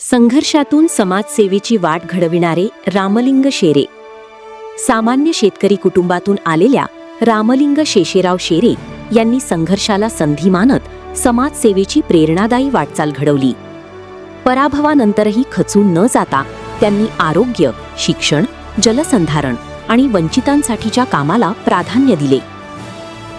संघर्षातून समाजसेवेची वाट घडविणारे रामलिंग शेरे. सामान्य शेतकरी कुटुंबातून आलेल्या रामलिंग शेषेराव शेरे यांनी संघर्षाला संधी मानत समाजसेवेची प्रेरणादायी वाटचाल घडवली. पराभवानंतरही खचून न जाता त्यांनी आरोग्य, शिक्षण, जलसंधारण आणि वंचितांसाठीच्या कामाला प्राधान्य दिले.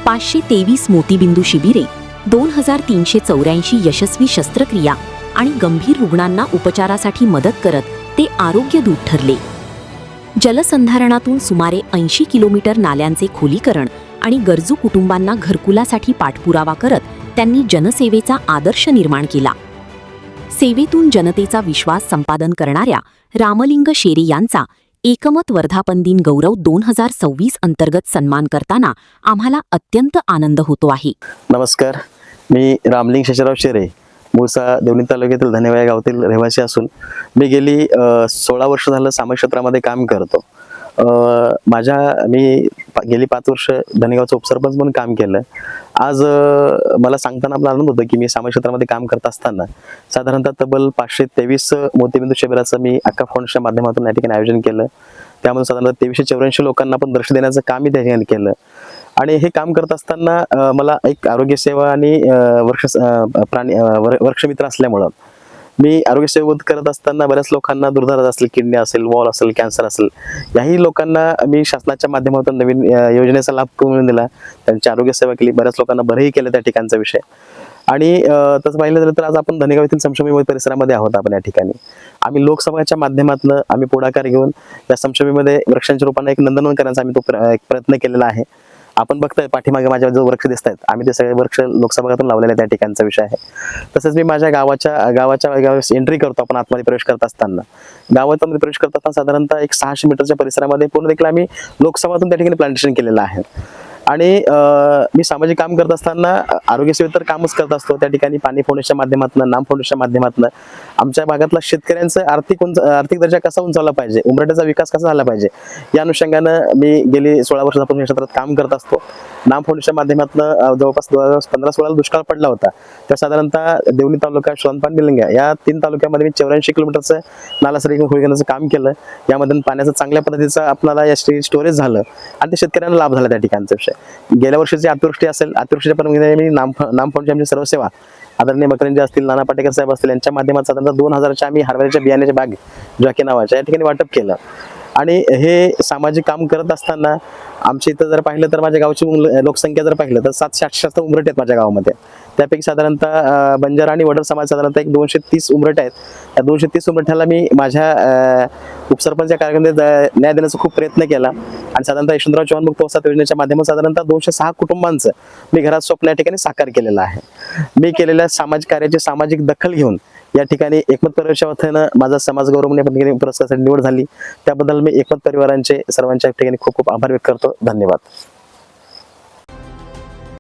523 मोतीबिंदू शिबिरे, 2384 यशस्वी शस्त्रक्रिया आणि गंभीर रुग्णांना उपचारासाठी मदत करत ते आरोग्यदूत ठरले. जलसंधारणातून सुमारे 80 किलोमीटर नाल्यांचे खोलीकरण आणि गरजू कुटुंबांना घरकुलासाठी पाठपुरावा करत त्यांनी जनसेवेचा आदर्श निर्माण केला. सेवेतून जनतेचा विश्वास संपादन करणाऱ्या रामलिंग शेरे यांचा एकमत वर्धापन दिन गौरव 2026 अंतर्गत सन्मान करताना आम्हाला अत्यंत आनंद होतो आहे. नमस्कार, मी रामलिंग शेषेराव शेरे, मूळचा देवणी तालुक्यातील धनेवा या गावातील रहिवासी असून मी गेली 16 वर्ष झालं सामाजिक क्षेत्रामध्ये काम करतो. मी गेली 5 वर्ष धनेगावचं उपसरपंच म्हणून काम केलं. आज मला सांगताना आपला आनंद होतो की मी सामाजिक क्षेत्रामध्ये काम करत असताना साधारणतः तब्बल 523 मोतीबिंदू शिबिराचं मी अक्का फाउंडेशनच्या माध्यमातून या ठिकाणी आयोजन केलं. त्यामध्ये साधारणतः 2384 लोकांना पण दर्शन देण्याचं काम त्या ठिकाणी केलं. आणि हे काम करत असताना मला एक आरोग्य सेवा आणि वृक्षमित्र असल्यामुळं मी आरोग्य सेवा करत असताना बऱ्याच लोकांना दुर्धार असेल, किडनी असेल, वॉल असेल, कॅन्सर असेल, याही लोकांना मी शासनाच्या माध्यमातून नवीन योजनेचा लाभ करून दिला. त्यांची आरोग्य सेवा केली, बऱ्याच लोकांना बरंही केलं त्या ठिकाणचा विषय. आणि तसं पाहिलं झालं तर आज आपण धनेगाव येथील समशमीमय परिसरामध्ये आहोत. आपण या ठिकाणी आम्ही लोकसभाच्या माध्यमातून आम्ही पुढाकार घेऊन या समशमीमध्ये वृक्षांच्या रूपाने एक नंदनवन करण्याचा आम्ही तो एक प्रयत्न केलेला आहे. आपण बघताय पाठीमागे माझ्या जो वृक्ष दिसत आहेत, आम्ही ते सगळे वृक्ष लोकसभागातून लावलेले त्या ठिकाणचा विषय आहे. तसंच मी माझ्या गावाच्या एंट्री करतो. आपण आतमध्ये प्रवेश करत असताना गावामध्ये प्रवेश करत असताना साधारणतः एक 600 मीटरच्या परिसरामध्ये पूर्ण देखील आम्ही लोकसभातून त्या ठिकाणी प्लांटेशन केलेलं आहे. आणि मी सामाजिक काम करत असताना आरोग्य सेवेत तर कामच करत असतो. त्या ठिकाणी पाणी फाउंडेशनच्या माध्यमातून, नाम फाउंडेशनच्या माध्यमातून आमच्या भागातला शेतकऱ्यांचं आर्थिक दर्जा कसा उंचावला पाहिजे, उमराट्याचा विकास कसा झाला पाहिजे, या अनुषंगानं मी गेली 16 वर्षापासून या क्षेत्रात काम करत असतो. नाम फाउंडेशनच्या माध्यमातून जवळपास 15-16 दुष्काळ पडला होता. तर साधारणतः देवणी तालुका, श्वानपान, निलंगा या 3 तालुक्यामध्ये मी 84 किलोमीटरचं नाला सर्वेक्षण करण्याचं काम केलं. यामध्ये पाण्याचं चांगल्या पद्धतीचं आपल्याला या स्टोरेज झालं आणि ते शेतकऱ्यांना लाभ झाला त्या ठिकाणचा विषय. गेल्या वर्षीची अतिवृष्टी असेल, अतिवृष्टीच्या परवानगीने मी नाम फाउंडेशनची आमची सर्व सेवा आदरणीय मकरंजे असतील, नाना पाटेकर साहेब असतील यांच्या माध्यमात साधारणतः 2000च्या आम्ही हरभऱ्याच्या बियाण्याच्या बाग जॉकी नावाच्या या ठिकाणी वाटप केलं. आणि हे सामाजिक काम करत असताना आमच्या इथं जर पाहिलं तर माझ्या गावची लोकसंख्या जर पाहिलं तर 700-800 उमरटे आहेत माझ्या गावामध्ये. त्यापैकी साधारणतः बंजारा आणि वडर समाज साधारणतः एक 230 उमरटे आहेत. त्या 230 उमरठ्याला मी माझ्या उपसरपंच या कार्यक्रमात न्याय देण्याचा खूप प्रयत्न केला. आणि साधारणतः यशवंतराव चव्हाण मुक्त वसाहत योजनेच्या माध्यमातून साधारणतः 206 कुटुंबांचं मी घरात स्वप्न या ठिकाणी साकार केलेलं आहे. मी केलेल्या सामाजिक कार्याची सामाजिक दखल घेऊन या ठिकाणी एकमत परिवाराच्या वतीनं माझा समाज गौरवनीय पुरस्कारासाठी निवड झाली. त्याबद्दल मी एकमत परिवारांचे सर्वांच्या ठिकाणी खूप खूप आभार व्यक्त करतो. धन्यवाद.